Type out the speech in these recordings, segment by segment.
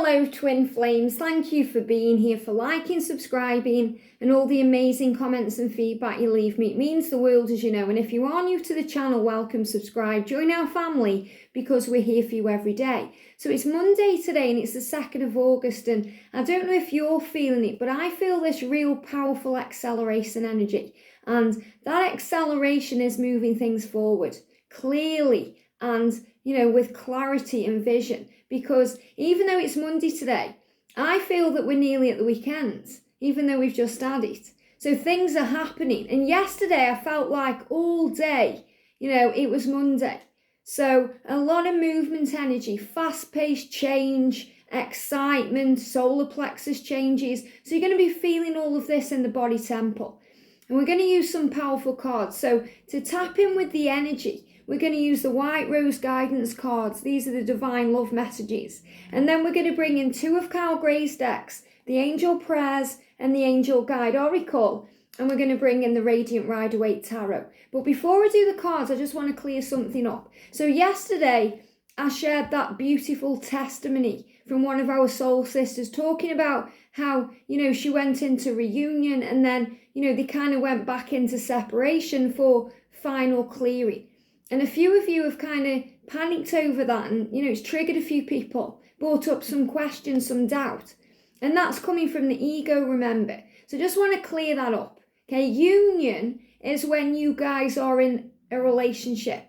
Hello twin flames, thank you for being here, for liking, subscribing and all the amazing comments and feedback you leave me. It means the world, as you know, and if you are new to the channel, welcome, subscribe, join our family because we're here for you every day. So it's Monday today and it's the 2nd of August, and I don't know if you're feeling it, but I feel this real powerful acceleration energy, and that acceleration is moving things forward clearly and with clarity and vision. Because even though it's Monday today, I feel that we're nearly at the weekend, even though we've just had it. So things are happening. And yesterday I felt like all day, it was Monday. So a lot of movement energy, fast-paced change, excitement, solar plexus changes. So you're going to be feeling all of this in the body temple. And we're going to use some powerful cards. So to tap in with the energy, we're going to use the White Rose guidance cards. These are the divine love messages. And then we're going to bring in 2 of Carl Gray's decks, the Angel Prayers and the Angel Guide Oracle. And we're going to bring in the Radiant Rider-Waite Tarot. But before I do the cards, I just want to clear something up. So yesterday, I shared that beautiful testimony from one of our soul sisters talking about how, she went into reunion and then, they kind of went back into separation for final clearing. And a few of you have kind of panicked over that and, it's triggered a few people, brought up some questions, some doubt. And that's coming from the ego, remember. So just want to clear that up. Okay, union is when you guys are in a relationship.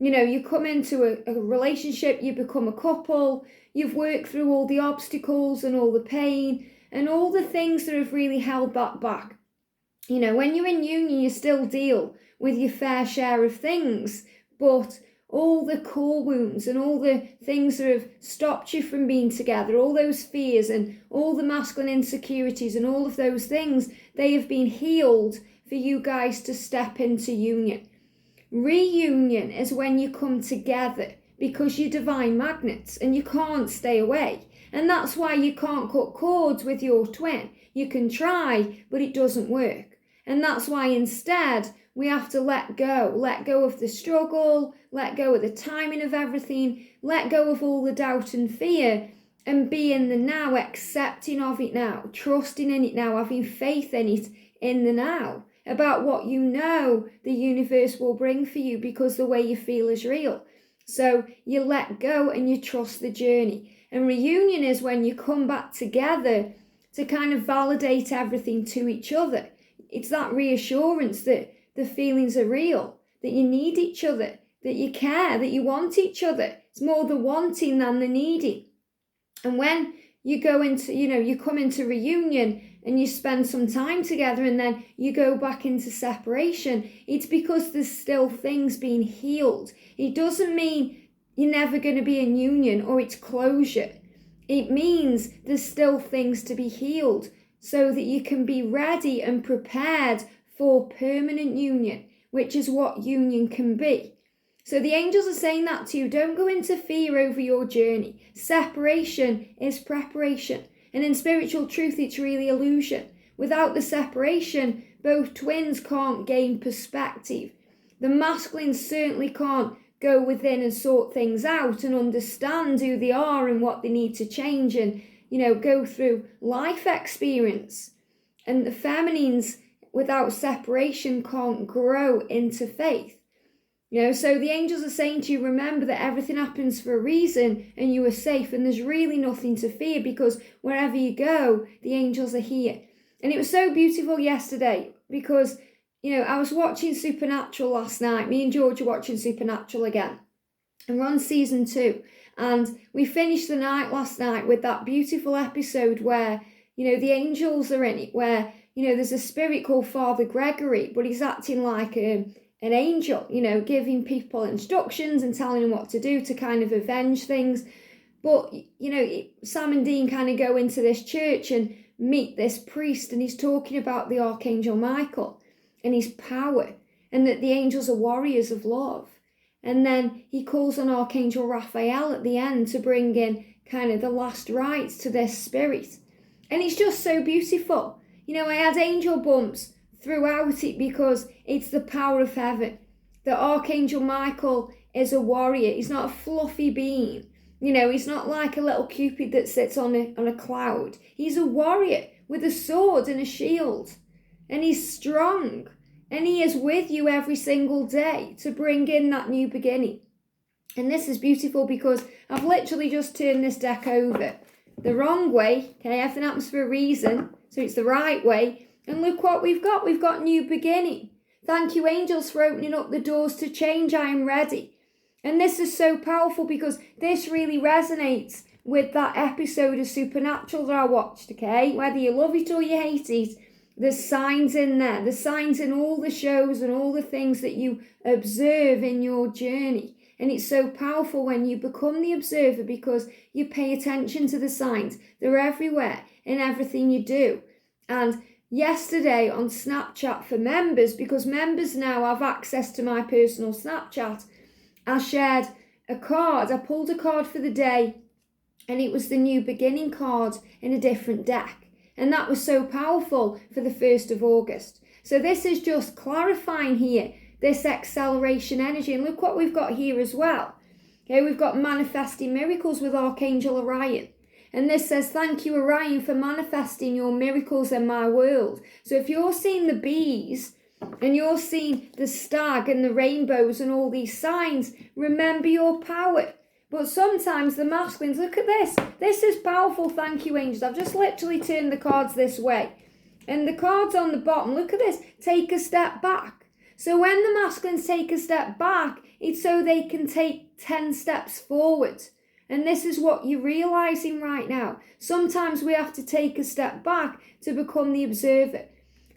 You come into a relationship, you become a couple, you've worked through all the obstacles and all the pain and all the things that have really held that back. When you're in union, you still deal with your fair share of things, but all the core wounds and all the things that have stopped you from being together, all those fears and all the masculine insecurities and all of those things, they have been healed for you guys to step into union. Reunion is when you come together because you're divine magnets and you can't stay away. And that's why you can't cut cords with your twin. You can try, but it doesn't work. And that's why instead we have to let go of the struggle, let go of the timing of everything, let go of all the doubt and fear, and be in the now, accepting of it now, trusting in it now, having faith in it in the now, about what the universe will bring for you because the way you feel is real. So you let go and you trust the journey. And reunion is when you come back together to kind of validate everything to each other. It's that reassurance that the feelings are real, that you need each other, that you care, that you want each other. It's more the wanting than the needing. And when you go into, you come into reunion and you spend some time together and then you go back into separation, it's because there's still things being healed. It doesn't mean you're never going to be in union or it's closure. It means there's still things to be healed so that you can be ready and prepared for permanent union, which is what union can be. So the angels are saying that to you. Don't go into fear over your journey. Separation is preparation. And in spiritual truth, it's really illusion. Without the separation, both twins can't gain perspective. The masculine certainly can't go within and sort things out and understand who they are and what they need to change and, go through life experience. And the feminines, without separation, can't grow into faith. So the angels are saying to you, remember that everything happens for a reason and you are safe and there's really nothing to fear because wherever you go, the angels are here. And it was so beautiful yesterday because, I was watching Supernatural last night. Me and George are watching Supernatural again. And we're on season 2. And we finished the night last night with that beautiful episode where, the angels are in it, where, there's a spirit called Father Gregory, but he's acting like an angel, giving people instructions and telling them what to do to kind of avenge things. But, Sam and Dean kind of go into this church and meet this priest, and he's talking about the Archangel Michael and his power, and that the angels are warriors of love. And then he calls on Archangel Raphael at the end to bring in kind of the last rites to this spirit. And it's just so beautiful. I had angel bumps throughout it because it's the power of heaven. The Archangel Michael is a warrior. He's not a fluffy being. You know, he's not like a little Cupid that sits on a cloud. He's a warrior with a sword and a shield. And he's strong. And he is with you every single day to bring in that new beginning. And this is beautiful because I've literally just turned this deck over the wrong way. Okay, everything happens for a reason. So it's the right way. And look what we've got. We've got new beginning. Thank you, angels, for opening up the doors to change. I am ready. And this is so powerful because this really resonates with that episode of Supernatural that I watched, okay? Whether you love it or you hate it, there's signs in there. There's signs in all the shows and all the things that you observe in your journey. And it's so powerful when you become the observer because you pay attention to the signs. They're everywhere in everything you do. And yesterday on Snapchat for members, because members now have access to my personal Snapchat, I shared a card. I pulled a card for the day and it was the new beginning card in a different deck. And that was so powerful for the 1st of August. So this is just clarifying here, this acceleration energy. And look what we've got here as well. Okay, we've got manifesting miracles with Archangel Orion. And this says, thank you, Orion, for manifesting your miracles in my world. So if you're seeing the bees and you're seeing the stag and the rainbows and all these signs, remember your power. But sometimes the masculines, look at this. This is powerful, thank you, angels. I've just literally turned the cards this way. And the cards on the bottom, look at this. Take a step back. So when the masculines take a step back, it's so they can take 10 steps forward. And this is what you're realizing right now. Sometimes we have to take a step back to become the observer.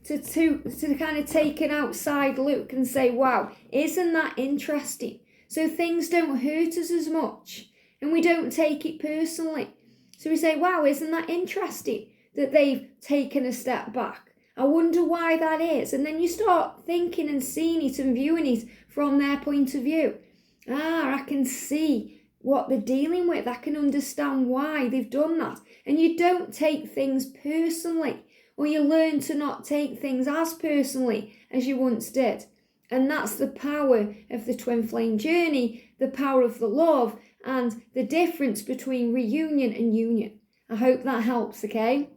To kind of take an outside look and say, wow, isn't that interesting? So things don't hurt us as much and we don't take it personally. So we say, wow, isn't that interesting that they've taken a step back? I wonder why that is. And then you start thinking and seeing it and viewing it from their point of view. I can see what they're dealing with. I can understand why they've done that. And you don't take things personally, or you learn to not take things as personally as you once did. And that's the power of the twin flame journey, the power of the love, and the difference between reunion and union. I hope that helps, okay?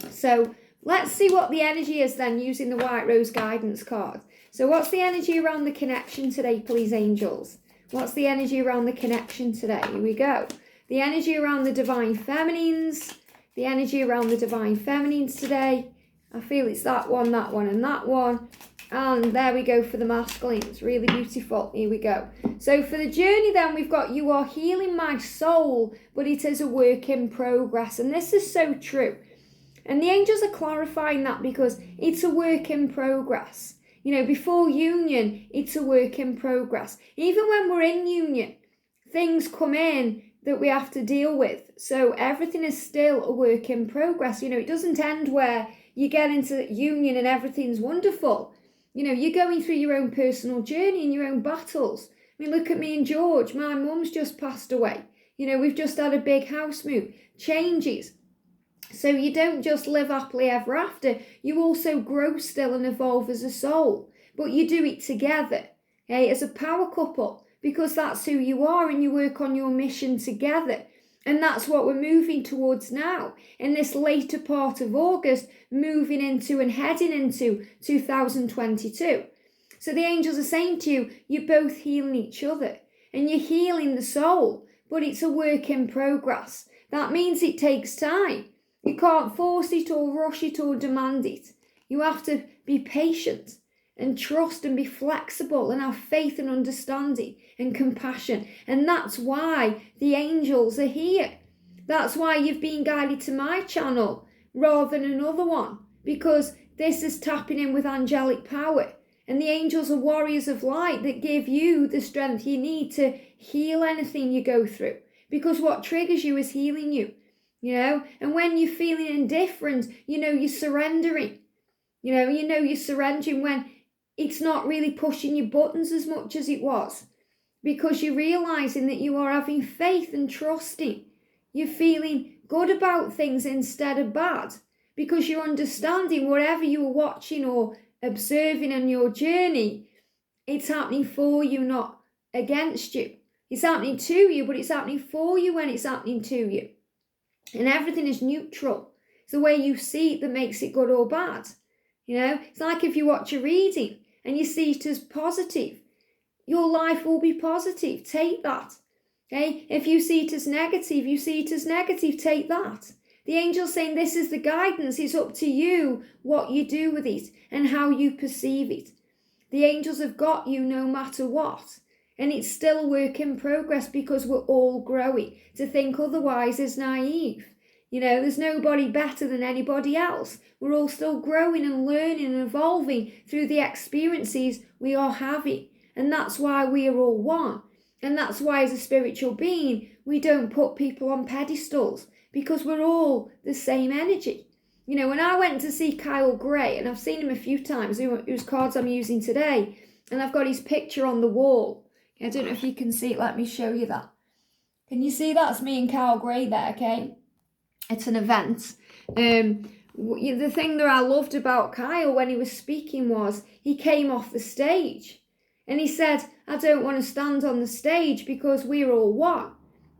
So let's see what the energy is then using the White Rose guidance card. So what's the energy around the connection today, please, angels? What's the energy around the connection today? Here we go. The energy around the divine feminines. The energy around the divine feminines today. I feel it's that one, and that one. And there we go for the masculines. Really beautiful. Here we go. So for the journey then, we've got, you are healing my soul, but it is a work in progress. And this is so true. And the angels are clarifying that because it's a work in progress. You know, before union, it's a work in progress. Even when we're in union, things come in that we have to deal with. So everything is still a work in progress. You know, it doesn't end where you get into union and everything's wonderful. You know, you're going through your own personal journey and your own battles. I mean, look at me and George. My mum's just passed away. You know, we've just had a big house move. Changes. So you don't just live happily ever after. You also grow still and evolve as a soul. But you do it together, okay, as a power couple, because that's who you are and you work on your mission together. And that's what we're moving towards now in this later part of August, moving into and heading into 2022. So the angels are saying to you, you're both healing each other and you're healing the soul, but it's a work in progress. That means it takes time. You can't force it or rush it or demand it. You have to be patient and trust and be flexible and have faith and understanding and compassion. And that's why the angels are here. That's why you've been guided to my channel rather than another one, because this is tapping in with angelic power. And the angels are warriors of light that give you the strength you need to heal anything you go through, because what triggers you is healing you, you know. And when you're feeling indifferent, you know you're surrendering. You know you're surrendering when it's not really pushing your buttons as much as it was, because you're realizing that you are having faith and trusting. You're feeling good about things instead of bad, because you're understanding whatever you were watching or observing on your journey, it's happening for you, not against you. It's happening to you, but it's happening for you when it's happening to you. And everything is neutral. It's the way you see it that makes it good or bad. It's like if you watch a reading and you see it as positive, your life will be positive. Take that. Okay? If you see it as negative, take that. The angel's saying this is the guidance. It's up to you what you do with it and how you perceive it. The angels have got you no matter what. And it's still a work in progress because we're all growing. To think otherwise is naive. There's nobody better than anybody else. We're all still growing and learning and evolving through the experiences we are having. And that's why we are all one. And that's why as a spiritual being, we don't put people on pedestals because we're all the same energy. When I went to see Kyle Gray, and I've seen him a few times, whose cards I'm using today, and I've got his picture on the wall. I don't know if you can see it. Let me show you that. Can you see that's me and Kyle Gray there, okay? It's an event. The thing that I loved about Kyle when he was speaking was he came off the stage and he said, I don't want to stand on the stage because we're all one.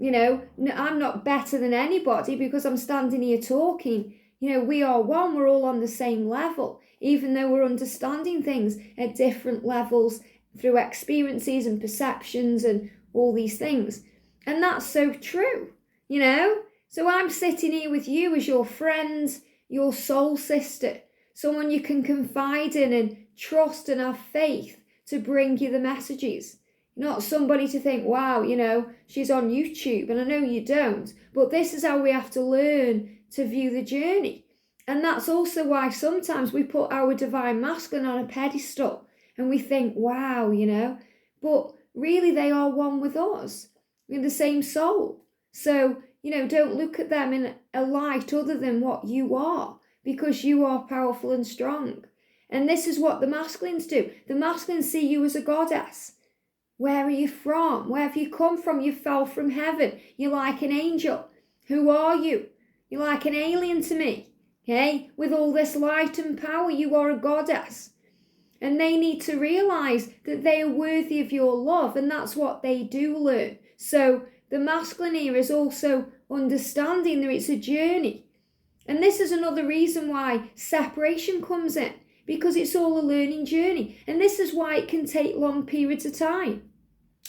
I'm not better than anybody because I'm standing here talking. We are one. We're all on the same level, even though we're understanding things at different levels through experiences and perceptions and all these things. And that's so true, So I'm sitting here with you as your friend, your soul sister, someone you can confide in and trust and have faith to bring you the messages. Not somebody to think, wow, she's on YouTube, and I know you don't, but this is how we have to learn to view the journey. And that's also why sometimes we put our divine masculine on a pedestal and we think, wow, but really they are one with us. We're the same soul. So, don't look at them in a light other than what you are, because you are powerful and strong. And this is what the masculines do. The masculines see you as a goddess. Where are you from? Where have you come from? You fell from heaven. You're like an angel. Who are you? You're like an alien to me. Okay? With all this light and power, you are a goddess. And they need to realize that they are worthy of your love. And that's what they do learn. So the masculine here is also understanding that it's a journey. And this is another reason why separation comes in. Because it's all a learning journey. And this is why it can take long periods of time.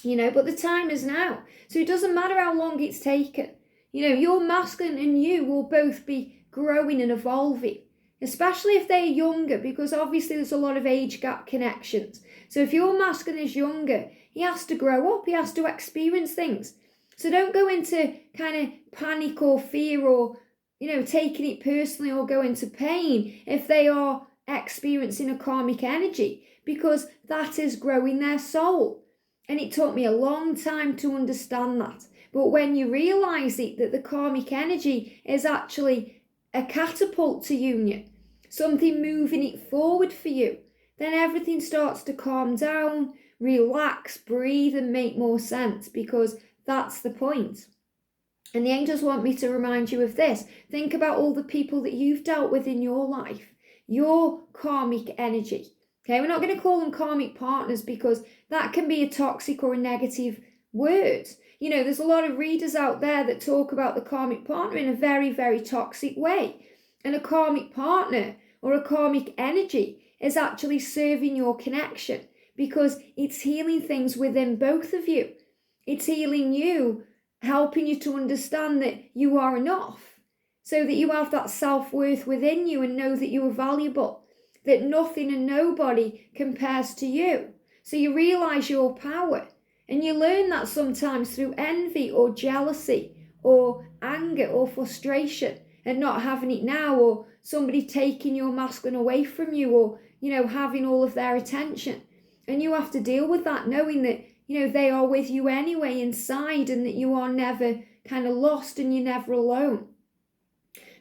But the time is now. So it doesn't matter how long it's taken. Your masculine and you will both be growing and evolving. Especially if they're younger, because obviously there's a lot of age gap connections. So if your masculine is younger, he has to grow up. He has to experience things. So don't go into kind of panic or fear or, taking it personally or go into pain if they are experiencing a karmic energy, because that is growing their soul. And it took me a long time to understand that. But when you realize it, that the karmic energy is actually a catapult to union, something moving it forward for you, then everything starts to calm down, relax, breathe, and make more sense, because that's the point. And the angels want me to remind you of this. Think about all the people that you've dealt with in your life. Your karmic energy. Okay, we're not going to call them karmic partners because that can be a toxic or a negative word. There's a lot of readers out there that talk about the karmic partner in a very, very toxic way. And a karmic partner or a karmic energy is actually serving your connection because it's healing things within both of you. It's healing you, helping you to understand that you are enough. So that you have that self-worth within you and know that you are valuable, that nothing and nobody compares to you. So you realize your power, and you learn that sometimes through envy or jealousy or anger or frustration and not having it now, or somebody taking your masculine away from you, or, having all of their attention. And you have to deal with that, knowing that, they are with you anyway inside, and that you are never kind of lost and you're never alone.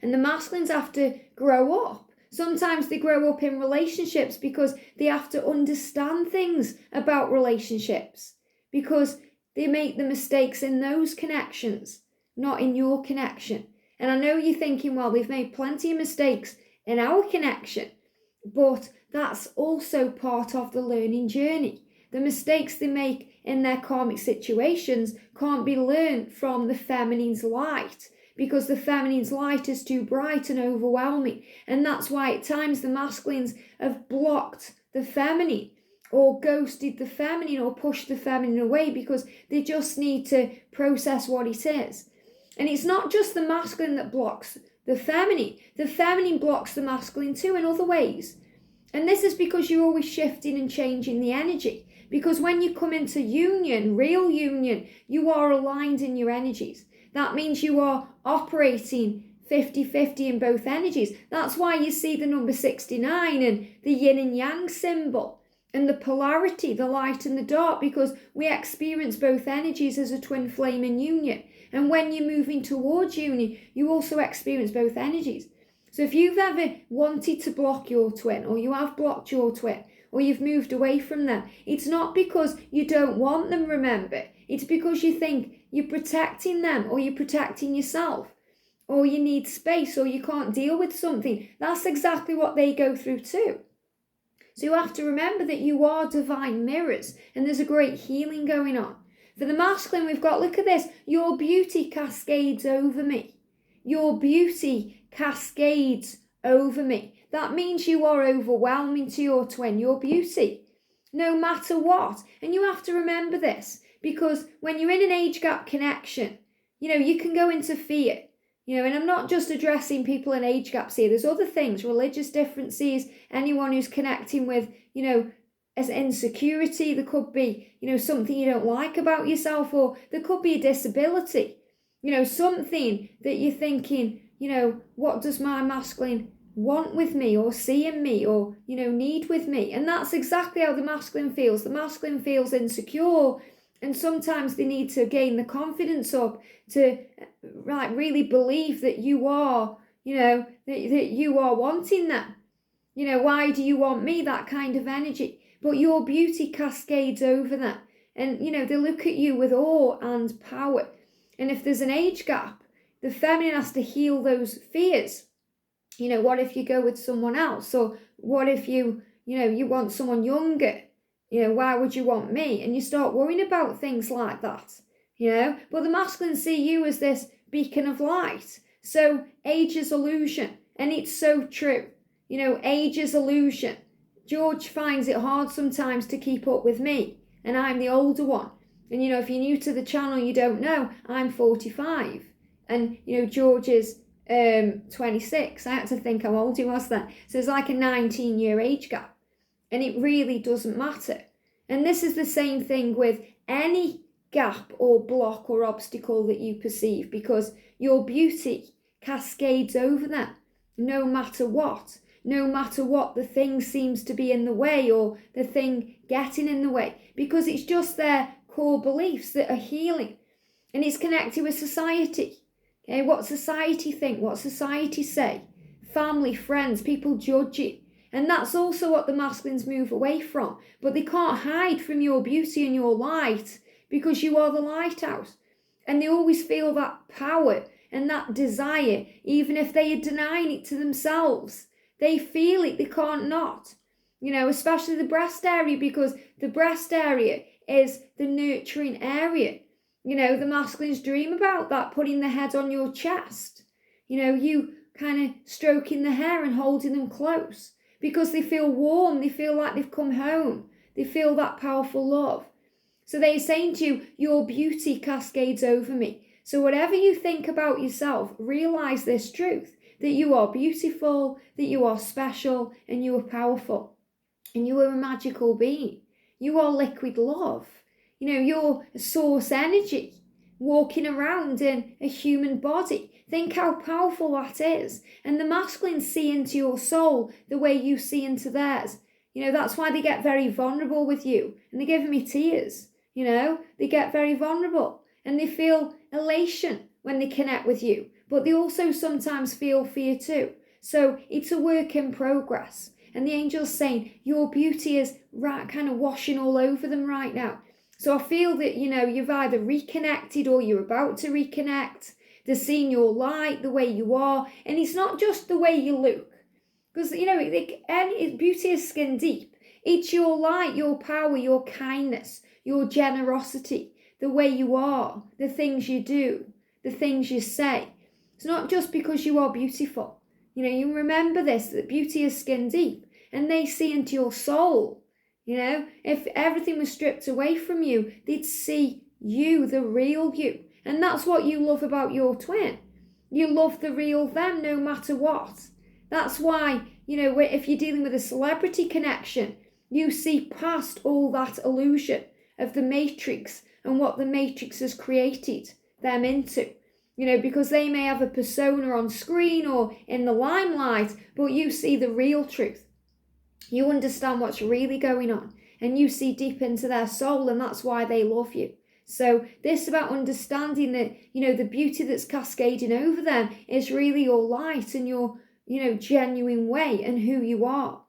And the masculines have to grow up. Sometimes they grow up in relationships because they have to understand things about relationships, because they make the mistakes in those connections, not in your connection. And I know you're thinking, well, they've made plenty of mistakes in our connection, but that's also part of the learning journey. The mistakes they make in their karmic situations can't be learned from the feminine's light, because the feminine's light is too bright and overwhelming. And that's why at times the masculines have blocked the feminine, or ghosted the feminine, or pushed the feminine away, because they just need to process what it is. And it's not just the masculine that blocks the feminine blocks the masculine too in other ways. And this is because you're always shifting and changing the energy. Because when you come into union, real union, you are aligned in your energies. That means you are operating 50-50 in both energies. That's why you see the number 69 and the yin and yang symbol, and the polarity, the light and the dark, because we experience both energies as a twin flame in union. And when you're moving towards union, you also experience both energies. So if you've ever wanted to block your twin, or you have blocked your twin, or you've moved away from them, it's not because you don't want them, remember. It's because you think you're protecting them, or you're protecting yourself, or you need space, or you can't deal with something. That's exactly what they go through too. So you have to remember that you are divine mirrors, and there's a great healing going on. For the masculine, we've got, look at this, your beauty cascades over me. Your beauty cascades over me. That means you are overwhelming to your twin, your beauty, no matter what. And you have to remember this, because when you're in an age gap connection, you can go into fear. And I'm not just addressing people in age gaps here. There's other things, religious differences, anyone who's connecting with, as insecurity. There could be, something you don't like about yourself, or there could be a disability, something that you're thinking, what does my masculine want with me, or see in me, or, need with me? And that's exactly how the masculine feels. The masculine feels insecure, and sometimes they need to gain the confidence up to really believe that you are, that you are wanting them. Why do you want me? That kind of energy. But your beauty cascades over them. And, they look at you with awe and power. And if there's an age gap, the feminine has to heal those fears. What if you go with someone else? Or what if you want someone younger? Why would you want me? And you start worrying about things like that, But the masculine see you as this beacon of light. So age is illusion. And it's so true. Age is illusion. George finds it hard sometimes to keep up with me. And I'm the older one. And, if you're new to the channel, you don't know, I'm 45. And, George is 26. I had to think how old he was then. So it's like a 19-year age gap. And it really doesn't matter. And this is the same thing with any gap or block or obstacle that you perceive, because your beauty cascades over them, no matter what. No matter what the thing seems to be in the way, or the thing getting in the way, because it's just their core beliefs that are healing. And it's connected with society. Okay, what society think, what society say, family, friends, people judge it. And that's also what the masculines move away from. But they can't hide from your beauty and your light, because you are the lighthouse. And they always feel that power and that desire, even if they are denying it to themselves. They feel it, they can't not. Especially the breast area, because the breast area is the nurturing area. The masculines dream about that, putting the head on your chest. You kind of stroking the hair and holding them close. Because they feel warm, they feel like they've come home. They feel that powerful love. So they're saying to you, your beauty cascades over me. So whatever you think about yourself, realize this truth, that you are beautiful, that you are special, and you are powerful. And you are a magical being. You are liquid love. You're source energy, walking around in a human body. Think how powerful that is. And the masculines see into your soul the way you see into theirs. That's why they get very vulnerable with you. And they're giving me tears. They get very vulnerable. And they feel elation when they connect with you. But they also sometimes feel fear too. So it's a work in progress. And the angel's saying, your beauty is kind of washing all over them right now. So I feel that, you've either reconnected or you're about to reconnect. They're seeing your light, the way you are. And it's not just the way you look. Because, beauty is skin deep. It's your light, your power, your kindness, your generosity, the way you are, the things you do, the things you say. It's not just because you are beautiful. You remember this, that beauty is skin deep, and they see into your soul. If everything was stripped away from you, they'd see you, the real you. And that's what you love about your twin. You love the real them no matter what. That's why, if you're dealing with a celebrity connection, you see past all that illusion of the matrix and what the matrix has created them into. Because they may have a persona on screen or in the limelight, but you see the real truth. You understand what's really going on, and you see deep into their soul, and that's why they love you. So this about understanding that, the beauty that's cascading over them is really your light and your, genuine way and who you are.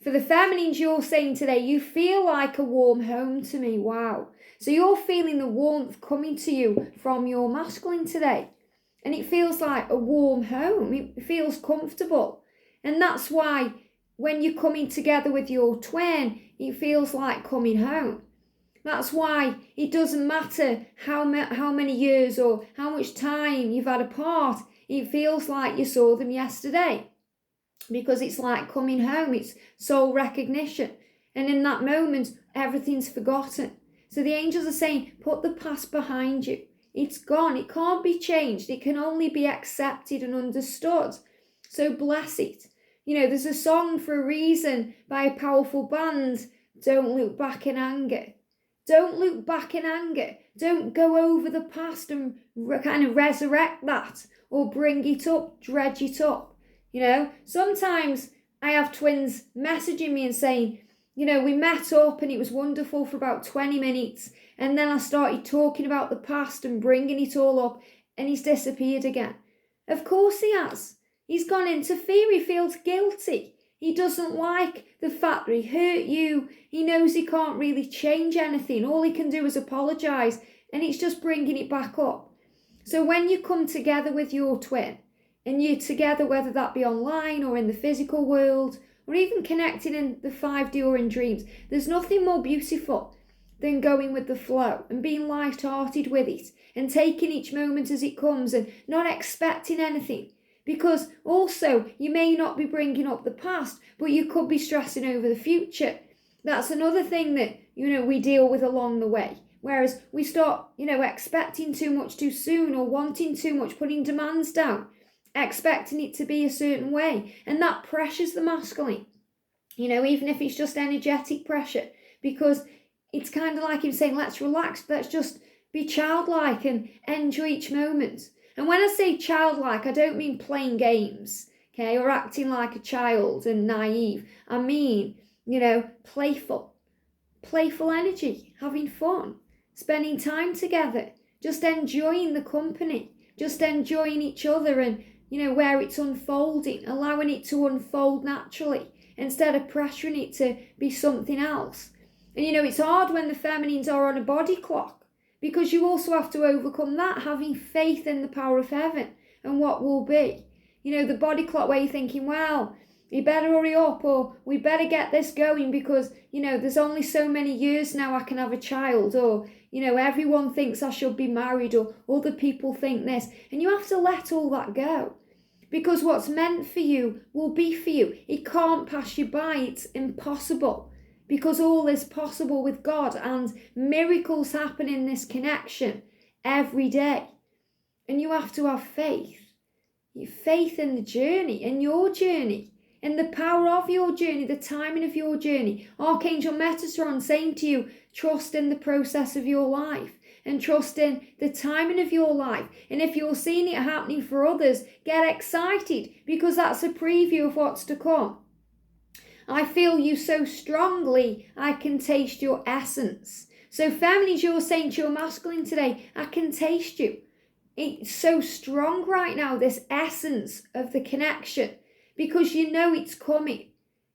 For the feminines, you're saying today, you feel like a warm home to me. Wow. So you're feeling the warmth coming to you from your masculine today. And it feels like a warm home. It feels comfortable. And that's why when you're coming together with your twin, it feels like coming home. That's why it doesn't matter how many years or how much time you've had apart. It feels like you saw them yesterday. Because it's like coming home. It's soul recognition. And in that moment, everything's forgotten. So the angels are saying, put the past behind you. It's gone. It can't be changed. It can only be accepted and understood. So bless it. There's a song for a reason by a powerful band. Don't look back in anger. Don't look back in anger. Don't go over the past and kind of resurrect that or bring it up, dredge it up. Sometimes I have twins messaging me and saying, we met up and it was wonderful for about 20 minutes. And then I started talking about the past and bringing it all up, and he's disappeared again. Of course he has. He's gone into fear. He feels guilty. He doesn't like the fact that he hurt you. He knows he can't really change anything. All he can do is apologise, and it's just bringing it back up. So when you come together with your twin, and you're together, whether that be online or in the physical world, or even connecting in the 5D or in dreams, there's nothing more beautiful than going with the flow and being light-hearted with it and taking each moment as it comes and not expecting anything. Because also, you may not be bringing up the past, but you could be stressing over the future. That's another thing that, we deal with along the way. Whereas we start, expecting too much too soon or wanting too much, putting demands down, expecting it to be a certain way. And that pressures the masculine, even if it's just energetic pressure, because it's kind of like him saying, let's relax, let's just be childlike and enjoy each moment. And when I say childlike, I don't mean playing games, okay, or acting like a child and naive. I mean, playful energy, having fun, spending time together, just enjoying the company, just enjoying each other and, where it's unfolding, allowing it to unfold naturally instead of pressuring it to be something else. And, it's hard when the feminines are on a body clock, because you also have to overcome that, having faith in the power of heaven and what will be. The body clock where you're thinking, well, you better hurry up, or we better get this going because, there's only so many years now I can have a child, or, everyone thinks I should be married, or other people think this. And you have to let all that go, because what's meant for you will be for you. It can't pass you by. It's impossible, because all is possible with God, and miracles happen in this connection every day. And you have to have faith. Faith in the journey, in your journey, in the power of your journey, the timing of your journey. Archangel Metatron saying to you, trust in the process of your life and trust in the timing of your life. And if you're seeing it happening for others, get excited, because that's a preview of what's to come. I feel you so strongly, I can taste your essence. So feminines, you're saying to your masculine today, I can taste you. It's so strong right now, this essence of the connection, because it's coming.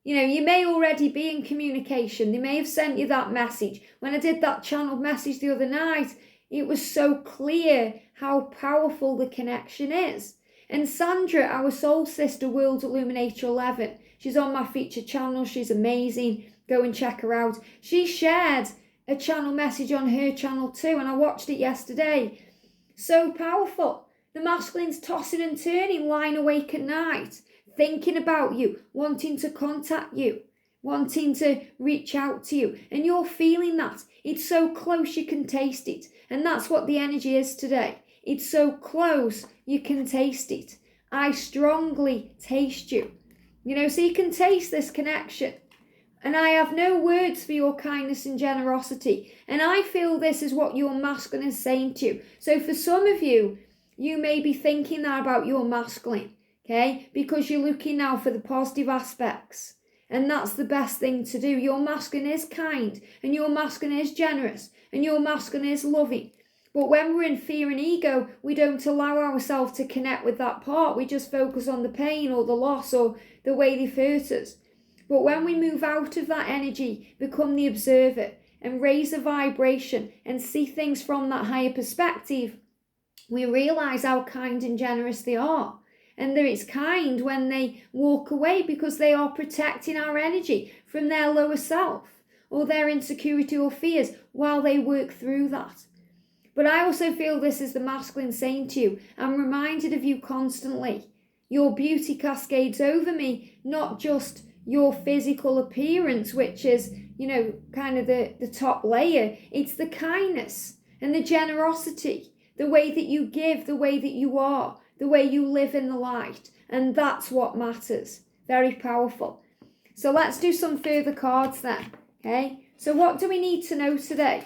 You may already be in communication. They may have sent you that message. When I did that channeled message the other night, it was so clear how powerful the connection is. And Sandra, our soul sister, World Illuminator 11, she's on my featured channel. She's amazing. Go and check her out. She shared a channel message on her channel too, and I watched it yesterday. So powerful. The masculine's tossing and turning, lying awake at night, thinking about you, wanting to contact you, wanting to reach out to you. And you're feeling that. It's so close you can taste it. And that's what the energy is today. It's so close you can taste it. I strongly taste you. So you can taste this connection. And I have no words for your kindness and generosity. And I feel this is what your masculine is saying to you. So for some of you, you may be thinking that about your masculine, okay? Because you're looking now for the positive aspects. And that's the best thing to do. Your masculine is kind, and your masculine is generous, and your masculine is loving. But when we're in fear and ego, we don't allow ourselves to connect with that part. We just focus on the pain or the loss or the way they've hurt us. But when we move out of that energy, become the observer, and raise the vibration and see things from that higher perspective, we realise how kind and generous they are. And that it's kind when they walk away because they are protecting our energy from their lower self or their insecurity or fears while they work through that. But I also feel this is the masculine saying to you, I'm reminded of you constantly. Your beauty cascades over me, not just your physical appearance, which is, kind of the top layer. It's the kindness and the generosity, the way that you give, the way that you are, the way you live in the light. And that's what matters. Very powerful. So let's do some further cards then. Okay. So what do we need to know today?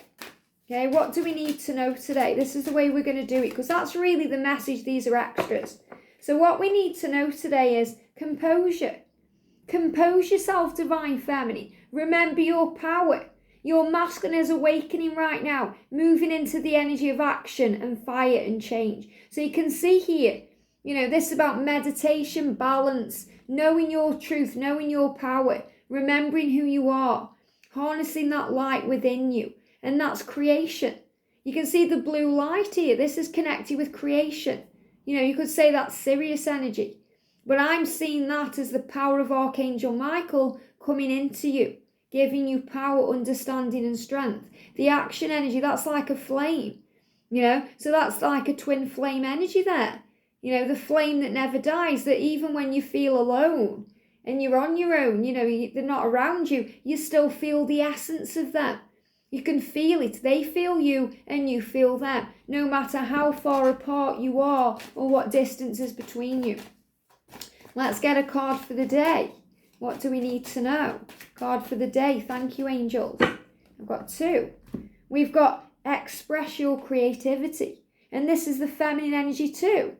Okay. What do we need to know today? This is the way we're going to do it, because that's really the message. These are extras. So what we need to know today is composure. Compose yourself, divine feminine. Remember your power. Your masculine is awakening right now, moving into the energy of action and fire and change. So you can see here, this is about meditation, balance, knowing your truth, knowing your power, remembering who you are, harnessing that light within you. And that's creation. You can see the blue light here. This is connected with creation. You could say that's Sirius energy. But I'm seeing that as the power of Archangel Michael coming into you, giving you power, understanding and strength. The action energy, that's like a flame, so that's like a twin flame energy there. The flame that never dies, that even when you feel alone and you're on your own, they're not around you, you still feel the essence of them. You can feel it. They feel you and you feel them, no matter how far apart you are or what distance is between you. Let's get a card for the day. What do we need to know? Card for the day. Thank you, angels. I've got two. We've got express your creativity. And this is the feminine energy too.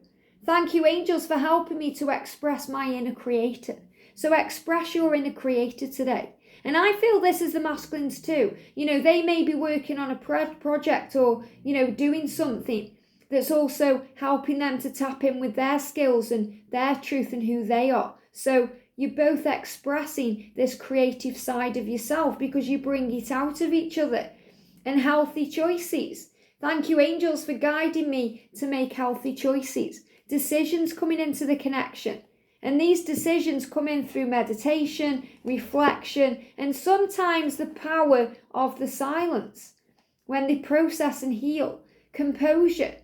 Thank you, angels, for helping me to express my inner creator. So express your inner creator today. And I feel this is the masculines too. They may be working on a project or, doing something that's also helping them to tap in with their skills and their truth and who they are. So you're both expressing this creative side of yourself because you bring it out of each other. And healthy choices. Thank you, angels, for guiding me to make healthy choices. Decisions coming into the connection. And these decisions come in through meditation, reflection, and sometimes the power of the silence. When they process and heal. Composure.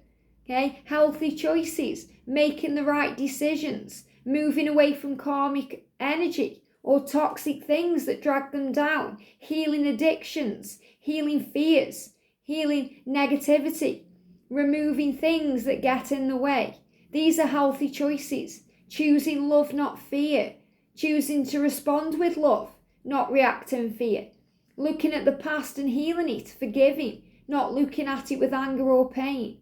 Okay, healthy choices, making the right decisions, moving away from karmic energy or toxic things that drag them down, healing addictions, healing fears, healing negativity, removing things that get in the way. These are healthy choices, choosing love, not fear, choosing to respond with love, not react in fear, looking at the past and healing it, forgiving, not looking at it with anger or pain.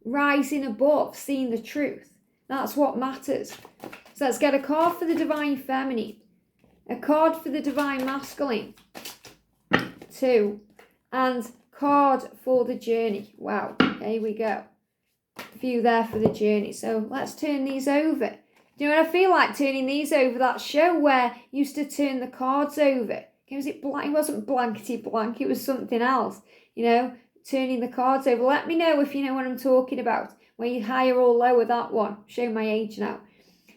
Rising above, seeing the truth. That's what matters. So let's get a card for the divine feminine. A card for the divine masculine. 2. And card for the journey. Wow. Here we go. A few there for the journey. So let's turn these over. Do you know what I feel like turning these over? That show where you used to turn the cards over. Was it blank? It wasn't blankety blank. It was something else. Turning the cards over. Let me know if you know what I'm talking about. When you higher or lower that one. Show my age now.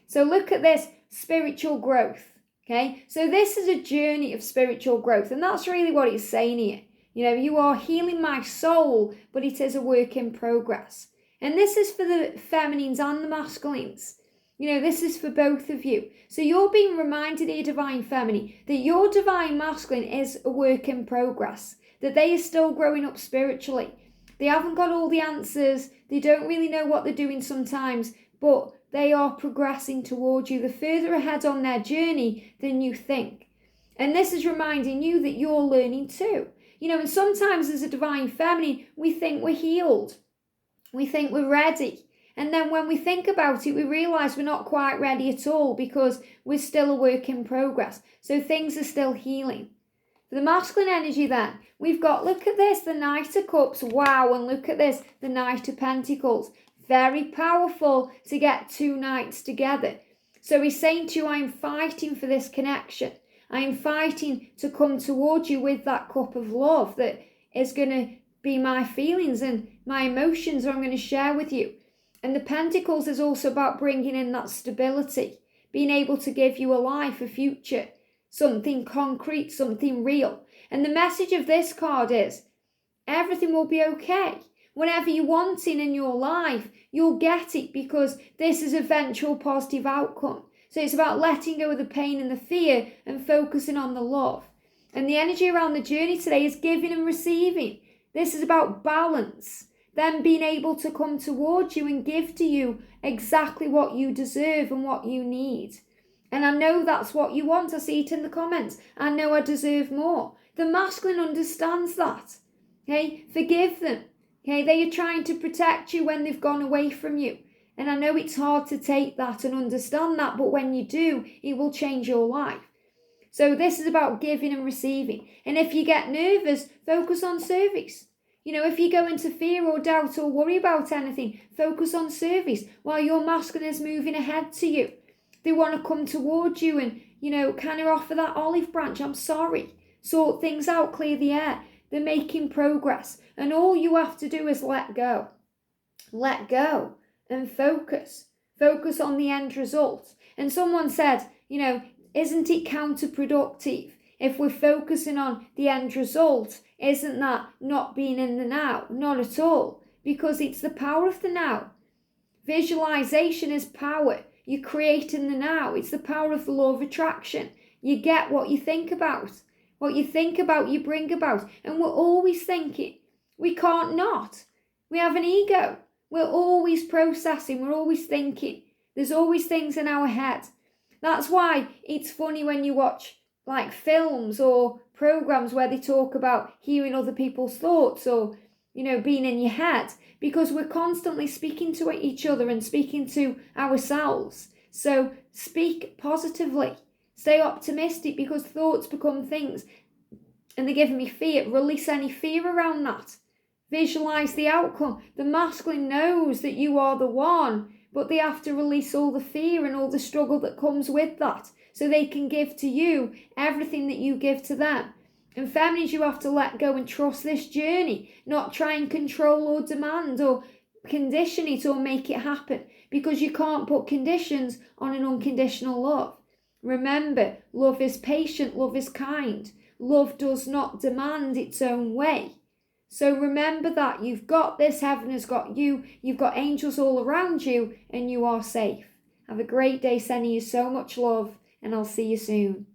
So look at this. Spiritual growth. Okay. So this is a journey of spiritual growth. And that's really what it's saying here. You are healing my soul, but it is a work in progress. And this is for the feminines and the masculines. This is for both of you. So you're being reminded here, divine feminine, that your divine masculine is a work in progress, that they are still growing up spiritually. They haven't got all the answers. They don't really know what they're doing sometimes, but they are progressing towards you. They're further ahead on their journey than you think. And this is reminding you that you're learning too. And sometimes as a divine feminine, we think we're healed. We think we're ready. And then when we think about it, we realise we're not quite ready at all because we're still a work in progress. So things are still healing. For the masculine energy then, we've got, look at this, the Knight of Cups. Wow, and look at this, the Knight of Pentacles. Very powerful to get two knights together. So he's saying to you, I'm fighting for this connection. I'm fighting to come towards you with that cup of love that is going to be my feelings and my emotions that I'm going to share with you. And the Pentacles is also about bringing in that stability, being able to give you a life, a future, something concrete, something real. And the message of this card is, everything will be okay. Whatever you're wanting in your life, you'll get it because this is eventual positive outcome. So it's about letting go of the pain and the fear and focusing on the love. And the energy around the journey today is giving and receiving. This is about balance. Them being able to come towards you and give to you exactly what you deserve and what you need. And I know that's what you want. I see it in the comments. I know I deserve more. The masculine understands that. Okay, forgive them. Okay, they are trying to protect you when they've gone away from you. And I know it's hard to take that and understand that, but when you do, it will change your life. So this is about giving and receiving. And if you get nervous, focus on service. If you go into fear or doubt or worry about anything, focus on service while your masculine is moving ahead to you. They want to come towards you and, kind of offer that olive branch. I'm sorry. Sort things out, clear the air. They're making progress. And all you have to do is let go. Let go and focus. Focus on the end result. And someone said, isn't it counterproductive if we're focusing on the end result? Isn't that not being in the now? Not at all. Because it's the power of the now. Visualization is power. You're creating the now. It's the power of the law of attraction. You get what you think about. What you think about, you bring about. And we're always thinking. We can't not. We have an ego. We're always processing. We're always thinking. There's always things in our head. That's why it's funny when you watch like films or programs where they talk about hearing other people's thoughts or, being in your head, because we're constantly speaking to each other and speaking to ourselves. So speak positively, stay optimistic, because thoughts become things and they're giving me fear. Release any fear around that. Visualize the outcome. The masculine knows that you are the one, but they have to release all the fear and all the struggle that comes with that, so they can give to you everything that you give to them. And feminines, you have to let go and trust this journey, not try and control or demand or condition it or make it happen, because you can't put conditions on an unconditional love. Remember, love is patient, love is kind. Love does not demand its own way. So remember that you've got this, heaven has got you, you've got angels all around you, and you are safe. Have a great day, sending you so much love, and I'll see you soon.